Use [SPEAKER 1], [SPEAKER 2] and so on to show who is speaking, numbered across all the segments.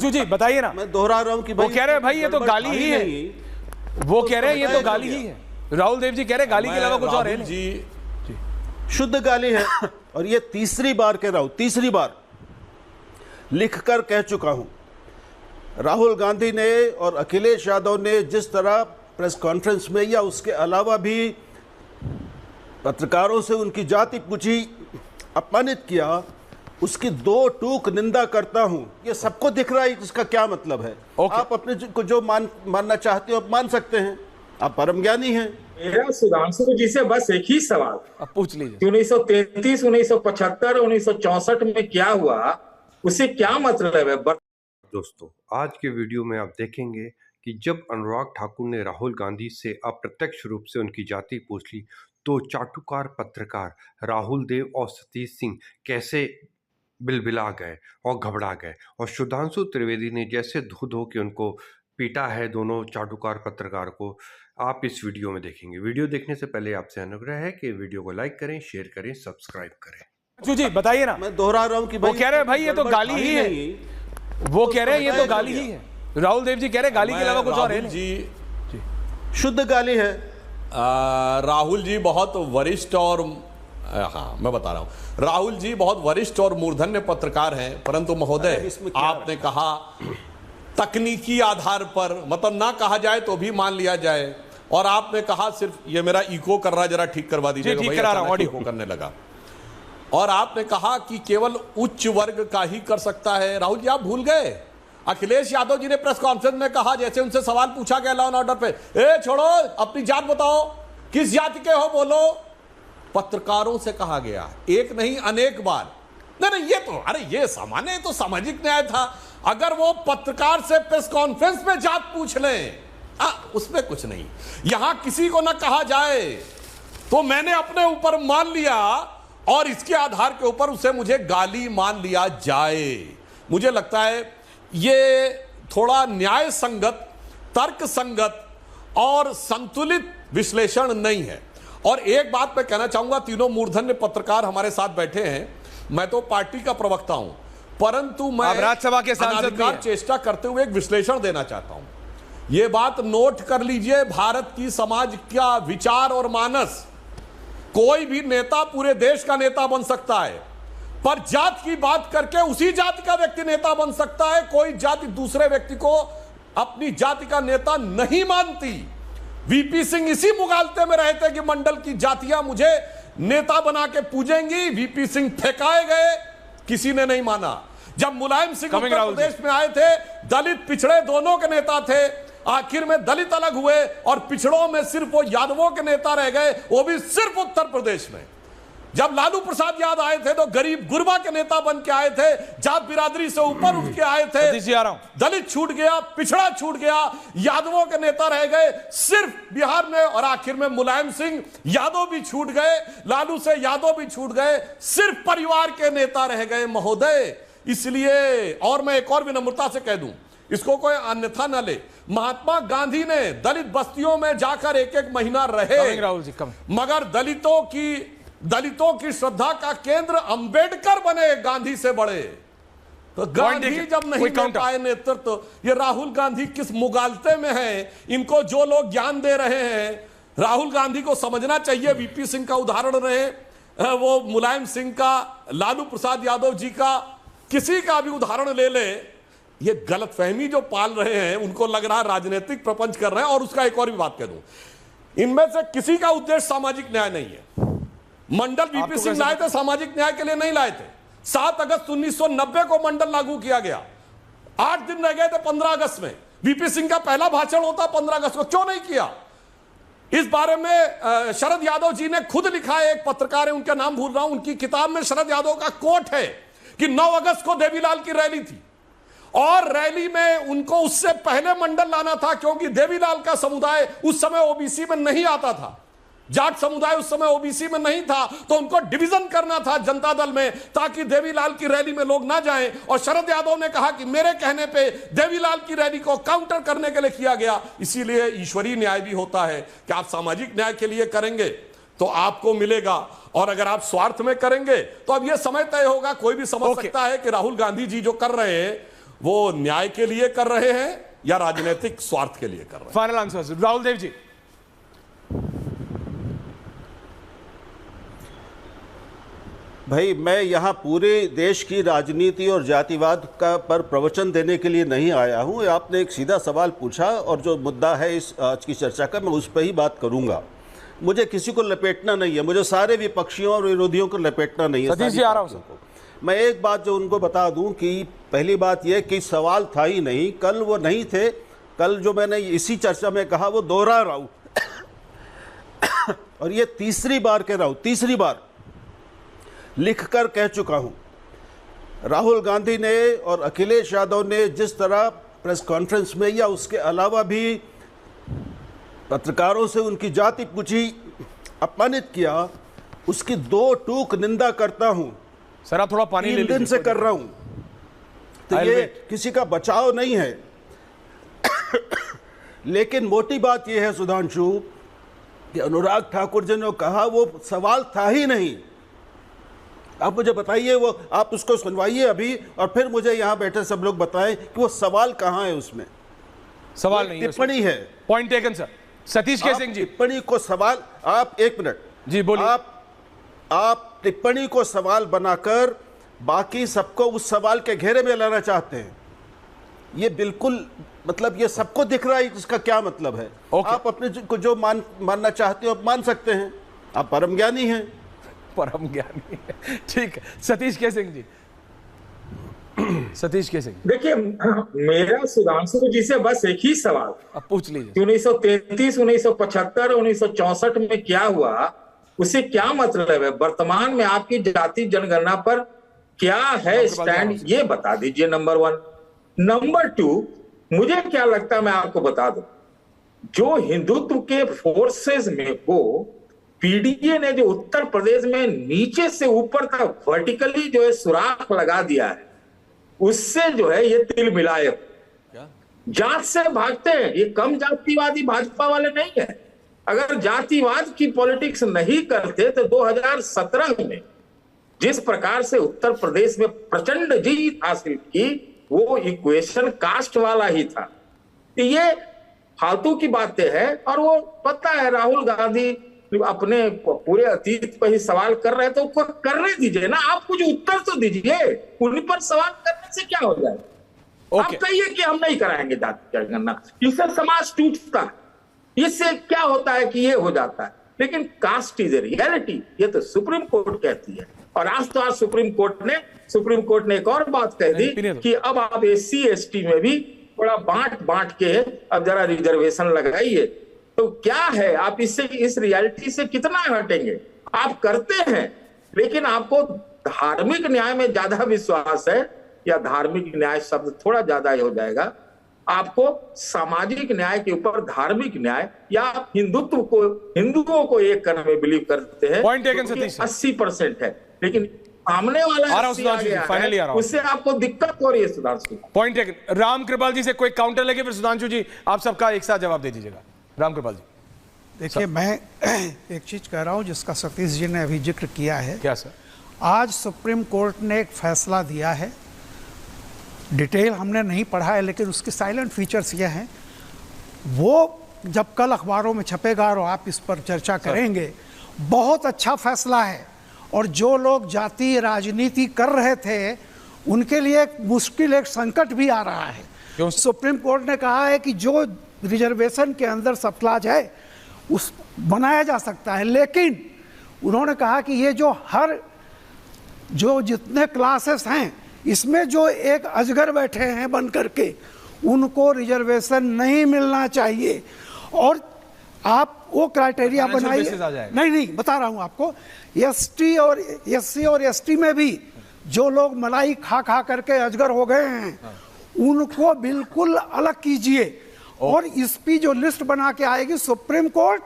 [SPEAKER 1] बच्चू जी बताइए ना।
[SPEAKER 2] मैं दोहरा रहा हूं कि
[SPEAKER 1] वो कह रहे हैं भाई ये तो गाली ही है, वो कह रहे हैं ये तो गाली ही है। राहुल देव जी कह रहे हैं गाली के अलावा कुछ और है नहीं।
[SPEAKER 2] जी शुद्ध गाली है। और ये तीसरी बार कह रहा हूं, तीसरी बार लिखकर कह चुका हूं। राहुल गांधी ने और अखिलेश यादव ने जिस तरह प्रेस कॉन्फ्रेंस में या उसके अलावा भी पत्रकारों से उनकी जाति पूछी, अपमानित किया, उसकी दो टूक निंदा करता हूं। ये सबको दिख रहा है इसका क्या मतलब है। आप अपने को जो मानना चाहते हो आप मान सकते हैं, आप परम ज्ञानी हैं।
[SPEAKER 3] मेरा सुधांशु जी से बस एक ही सवाल,
[SPEAKER 1] अब पूछ लीजिए।
[SPEAKER 3] 1933, 1975, 1964 में क्या हुआ, उससे क्या मतलब है।
[SPEAKER 4] दोस्तों, आज के वीडियो में आप देखेंगे कि जब अनुराग ठाकुर ने राहुल गांधी से अप्रत्यक्ष रूप से उनकी जाति पूछ ली तो चाटुकार पत्रकार राहुल देव और सतीश सिंह कैसे बिलबिला गए और घबरा गए, और सुधांशु त्रिवेदी ने जैसे धो धो के उनको पीटा है दोनों चाटुकार पत्रकार को, आप इस वीडियो में देखेंगे। वीडियो देखने से पहले आपसे अनुग्रह है कि वीडियो को लाइक करें, शेयर करें, सब्सक्राइब करें।
[SPEAKER 1] बच्चू जी बताइए ना।
[SPEAKER 2] मैं दोहरा रहा हूं कि
[SPEAKER 1] वो कह रहे हैं भाई ये तो गाली ही है, वो कह रहे हैं ये तो गाली ही है। राहुल देव जी कह रहे हैं गाली के अलावा कुछ और है नहीं।
[SPEAKER 5] जी
[SPEAKER 2] शुद्ध गाली है।
[SPEAKER 5] राहुल जी बहुत वरिष्ठ और हाँ मैं बता रहा हूं, राहुल जी बहुत वरिष्ठ और मूर्धन्य पत्रकार हैं, परंतु महोदय आपने कहा तकनीकी आधार पर, मतलब ना कहा जाए तो भी मान लिया जाए, और आपने कहा सिर्फ ये मेरा इको कर रहा है, जरा ठीक करवा दीजिएगा।
[SPEAKER 1] ठीक करा रहा हूं,
[SPEAKER 5] इको करने लगा। और आपने कहा कि केवल उच्च वर्ग का ही कर सकता है। राहुल जी आप भूल गए, अखिलेश यादव जी ने प्रेस कॉन्फ्रेंस में कहा, जैसे उनसे सवाल पूछा गया लॉ एंड ऑर्डर पे, ए छोड़ो अपनी जात बताओ, किस जाति के हो बोलो। पत्रकारों से कहा गया, एक नहीं अनेक बार। नहीं ये तो अरे ये सामान्य तो सामाजिक न्याय था। अगर वो पत्रकार से प्रेस कॉन्फ्रेंस में जात पूछ लें, उसमें कुछ नहीं, यहां किसी को ना कहा जाए तो मैंने अपने ऊपर मान लिया और इसके आधार के ऊपर उसे मुझे गाली मान लिया जाए। मुझे लगता है ये थोड़ा न्याय संगत, तर्क संगत और संतुलित विश्लेषण नहीं है। और एक बात मैं कहना चाहूंगा, तीनों मूर्धन्य पत्रकार हमारे साथ बैठे हैं, मैं तो पार्टी का प्रवक्ता हूं, परंतु मैं
[SPEAKER 1] राज्यसभा के सांसद भी
[SPEAKER 5] चेष्टा करते हुए एक विश्लेषण देना चाहता हूं। यह बात नोट कर लीजिए, भारत की समाज का विचार और मानस, कोई भी नेता पूरे देश का नेता बन सकता है, पर जात की बात करके उसी जाति का व्यक्ति नेता बन सकता है। कोई जाति दूसरे व्यक्ति को अपनी जाति का नेता नहीं मानती। वीपी सिंह इसी मुगालते में रहे थे कि मंडल की जातियां मुझे नेता बना के पूजेंगी। वीपी सिंह फेंकाए गए, किसी ने नहीं माना। जब मुलायम सिंह उत्तर प्रदेश में आए थे, दलित पिछड़े दोनों के नेता थे, आखिर में दलित अलग हुए और पिछड़ों में सिर्फ वो यादवों के नेता रह गए, वो भी सिर्फ उत्तर प्रदेश में। जब लालू प्रसाद यादव आए थे तो गरीब गुरबा के नेता बन के आए थे, जात बिरादरी से ऊपर उठ के आए थे। दलित छूट गया, पिछड़ा छूट गया, यादवों के नेता रह गए सिर्फ बिहार में, और आखिर में मुलायम सिंह यादव भी छूट गए, लालू से यादव भी छूट गए, सिर्फ परिवार के नेता रह गए महोदय। इसलिए, और मैं एक और विनम्रता से कह दूं, इसको कोई अन्यथा न ले, महात्मा गांधी ने दलित बस्तियों में जाकर एक एक महीना रहे, मगर दलितों की श्रद्धा का केंद्र अंबेडकर बने, गांधी से बड़े। तो गांधी जब नहीं कर पाए नेतृत्व, तो ये राहुल गांधी किस मुगालते में है, इनको जो लोग ज्ञान दे रहे हैं, राहुल गांधी को समझना चाहिए। वीपी सिंह का उदाहरण रहे, वो मुलायम सिंह का, लालू प्रसाद यादव जी का, किसी का भी उदाहरण ले ले, ये गलतफहमी जो पाल रहे हैं, उनको लग रहा है राजनीतिक प्रपंच कर रहे हैं। और उसका एक और भी बात कह दूं, इनमें से किसी का उद्देश्य सामाजिक न्याय नहीं है। मंडल वीपी सिंह लाए थे, सामाजिक न्याय के लिए नहीं लाए थे। 7 अगस्त 1990 को मंडल लागू किया गया, 8 दिन रह गए थे 15 अगस्त में। वीपी सिंह का पहला भाषण होता 15 अगस्त को, क्यों नहीं किया? इस बारे में शरद यादव जी ने खुद लिखा है, एक पत्रकार है, उनका नाम भूल रहा हूं, उनकी किताब में शरद यादव का कोट है कि 9 अगस्त को देवीलाल की रैली थी और रैली में उनको उससे पहले मंडल लाना था, क्योंकि देवीलाल का समुदाय उस समय ओबीसी में नहीं आता था, जाट समुदाय उस समय ओबीसी में नहीं था, तो उनको डिवीजन करना था जनता दल में, ताकि देवीलाल की रैली में लोग ना जाएं। और शरद यादव ने कहा कि मेरे कहने पे देवीलाल की रैली को काउंटर करने के लिए किया गया। इसीलिए ईश्वरीय न्याय भी होता है कि आप सामाजिक न्याय के लिए करेंगे तो आपको मिलेगा, और अगर आप स्वार्थ में करेंगे तो अब यह समय तय होगा। कोई भी समझ सकता है कि राहुल गांधी जी जो कर रहे हैं वो न्याय के लिए कर रहे हैं या राजनीतिक स्वार्थ के लिए कर रहे हैं?
[SPEAKER 1] Final answer Rahul Dev ji.
[SPEAKER 2] भाई, मैं यहाँ पूरे देश की राजनीति और जातिवाद का पर प्रवचन देने के लिए नहीं आया हूँ। आपने एक सीधा सवाल पूछा और जो मुद्दा है इस आज की चर्चा का, मैं उस पर ही बात करूँगा। मुझे किसी को लपेटना नहीं है, मुझे सारे विपक्षियों और विरोधियों को लपेटना नहीं है।
[SPEAKER 1] सतीश जी आ रहा हूँ सर।
[SPEAKER 2] मैं एक बात जो उनको बता दूं कि पहली बात यह कि सवाल था ही नहीं, कल वो नहीं थे। कल जो मैंने इसी चर्चा में कहा वो दोहरा रहा हूं और ये तीसरी बार कह रहा हूं, तीसरी बार लिखकर कह चुका हूं। राहुल गांधी ने और अखिलेश यादव ने जिस तरह प्रेस कॉन्फ्रेंस में या उसके अलावा भी पत्रकारों से उनकी जाति पूछी, अपमानित किया, उसकी दो टूक निंदा करता हूं।
[SPEAKER 1] सर आप थोड़ा पानी ले
[SPEAKER 2] 3 दिन से कर रहा हूं, तो ये किसी का बचाव नहीं है। लेकिन मोटी बात यह है सुधांशु कि अनुराग ठाकुर जी ने कहा वो सवाल था ही नहीं। आप मुझे बताइए, वो आप उसको सुनवाइए अभी और फिर मुझे यहां बैठे सब लोग बताएं कि वो सवाल कहां है। उसमें
[SPEAKER 1] सवाल नहीं है,
[SPEAKER 2] टिप्पणी है।
[SPEAKER 1] Point taken sir. सतीश के सिंह जी,
[SPEAKER 2] टिप्पणी को सवाल, आप एक मिनट
[SPEAKER 1] जी बोलिए।
[SPEAKER 2] आप टिप्पणी को सवाल बनाकर बाकी सबको उस सवाल के घेरे में लाना चाहते हैं। ये बिल्कुल, मतलब ये सबको दिख रहा है इसका क्या मतलब है। आप अपने को जो मानना चाहते हो आप मान सकते हैं, आप परम ज्ञानी हैं।
[SPEAKER 1] परम ज्ञानी है, ठीक है। सतीश के सिंह जी, सतीश के सिंह,
[SPEAKER 3] देखिए मेरा सुधांशु जी से बस एक ही सवाल,
[SPEAKER 1] अब पूछ लीजिए।
[SPEAKER 3] 1933, 1975, 1964 में क्या हुआ, उसे क्या मतलब है? वर्तमान में आपकी जाति जनगणना पर क्या है स्टैंड, ये बता दीजिए, नंबर 1। नंबर 2, मुझे क्या लगता है, मैं आपको बता दूं, जो हिंदुत्व के फोर्सेस में को पीडीए ने जो उत्तर प्रदेश में नीचे से ऊपर तक वर्टिकली जो है सुराख लगा दिया है, उससे जो है ये तिल मिलाए जात से भागते हैं। ये कम जातिवादी भाजपा वाले नहीं है। अगर जातिवाद की पॉलिटिक्स नहीं करते तो 2017 में जिस प्रकार से उत्तर प्रदेश में प्रचंड जीत हासिल की, वो इक्वेशन कास्ट वाला ही था। ये फालतू की बातें हैं और वो पता है राहुल गांधी अपने पूरे अतीत पर ही सवाल कर रहे हैं, तो उसको करने दीजिए ना, आप कुछ उत्तर तो दीजिए। उन पर सवाल करने से क्या हो जाए? आप कहिए कि हम नहीं कराएंगे जाति जनगणना, इससे समाज टूटता है, इससे क्या होता है कि ये हो जाता है। लेकिन कास्ट इज ए रियलिटी, ये तो सुप्रीम कोर्ट कहती है। और आज तो आज सुप्रीम कोर्ट ने एक और बात कह दी कि अब आप SC ST में भी थोड़ा बांट के अब जरा रिजर्वेशन लगाइए। तो क्या है, आप इससे, इस रियलिटी से कितना हटेंगे? आप करते हैं, लेकिन आपको धार्मिक न्याय में ज्यादा विश्वास है, या धार्मिक न्याय शब्द थोड़ा ज्यादा ही हो जाएगा, आपको सामाजिक न्याय के ऊपर धार्मिक न्याय, या आप हिंदुओं को एक करने में बिलीव करते हैं।
[SPEAKER 1] पॉइंट टेकन सतीश,
[SPEAKER 3] 80% है, लेकिन सामने वाला फाइनली उससे आपको दिक्कत हो रही है। Sudhanshu,
[SPEAKER 1] point taken. राम कृपाल जी से कोई काउंटर लेके फिर सुधांशु जी आप सबका एक साथ जवाब दे दीजिएगा। राम कृपाल जी,
[SPEAKER 6] देखिए मैं एक चीज कह रहा हूं जिसका सतीश जी ने अभी जिक्र किया है।
[SPEAKER 1] क्या सर?
[SPEAKER 6] आज सुप्रीम कोर्ट ने एक फैसला दिया है, डिटेल हमने नहीं पढ़ा है, लेकिन उसके साइलेंट फीचर्स ये हैं, वो जब कल अखबारों में छपेगा और आप इस पर चर्चा करेंगे, बहुत अच्छा फैसला है। और जो लोग जातीय राजनीति कर रहे थे उनके लिए एक मुश्किल, एक संकट भी आ रहा है।
[SPEAKER 1] क्यों?
[SPEAKER 6] सुप्रीम कोर्ट ने कहा है कि जो रिजर्वेशन के अंदर सबक्लाज है उस बनाया जा सकता है, लेकिन उन्होंने कहा कि ये जो जितने क्लासेस हैं इसमें जो एक अजगर बैठे हैं बन करके, उनको रिजर्वेशन नहीं मिलना चाहिए। और आप वो क्राइटेरिया बनाइए। नहीं बता रहा हूं आपको, SC और ST में भी जो लोग मलाई खा करके अजगर हो गए हैं, उनको बिल्कुल अलग कीजिए। और इसकी जो लिस्ट बना के आएगी सुप्रीम कोर्ट,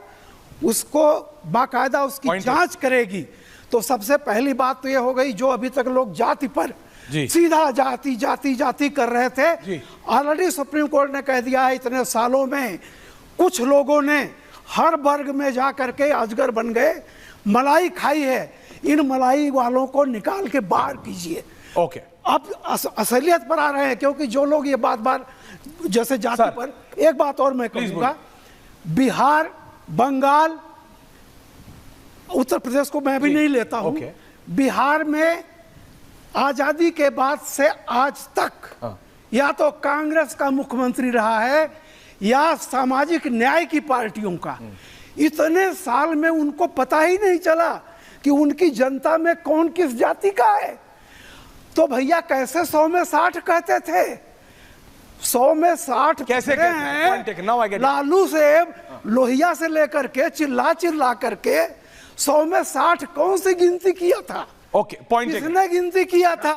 [SPEAKER 6] उसको बाकायदा उसकी जांच करेगी। तो सबसे पहली बात तो ये हो गई, जो अभी तक लोग जाति पर सीधा जाति कर रहे थे, ऑलरेडी सुप्रीम कोर्ट ने कह दिया है इतने सालों में कुछ लोगों ने हर वर्ग में जा करके अजगर बन गए, मलाई खाई है, इन मलाई वालों को निकाल के बाहर कीजिए।
[SPEAKER 1] ओके,
[SPEAKER 6] अब असलियत पर आ रहे हैं, क्योंकि जो लोग ये बार जैसे जाति
[SPEAKER 1] सर,
[SPEAKER 6] पर, एक बात और मैं कहूँगा, बिहार, बंगाल, उत्तर प्रदेश को मैं भी नहीं लेता हूँ। बिहार में आजादी के बाद से आज तक या तो कांग्रेस का मुख्यमंत्री रहा है या सामाजिक न्याय की पार्टियों का। इतने साल में उनको पता ही नहीं चला कि उनकी जनता में कौन किस जाति का है। तो भैया कैसे 100 में 60 कहते थे? 100 में 60
[SPEAKER 1] कैसे
[SPEAKER 6] हैं? लालू से लोहिया से लेकर के चिल्ला करके 100 में 60 कौन सी गिनती किया था?
[SPEAKER 1] ओके, पॉइंट
[SPEAKER 6] किसने गिनती किया था?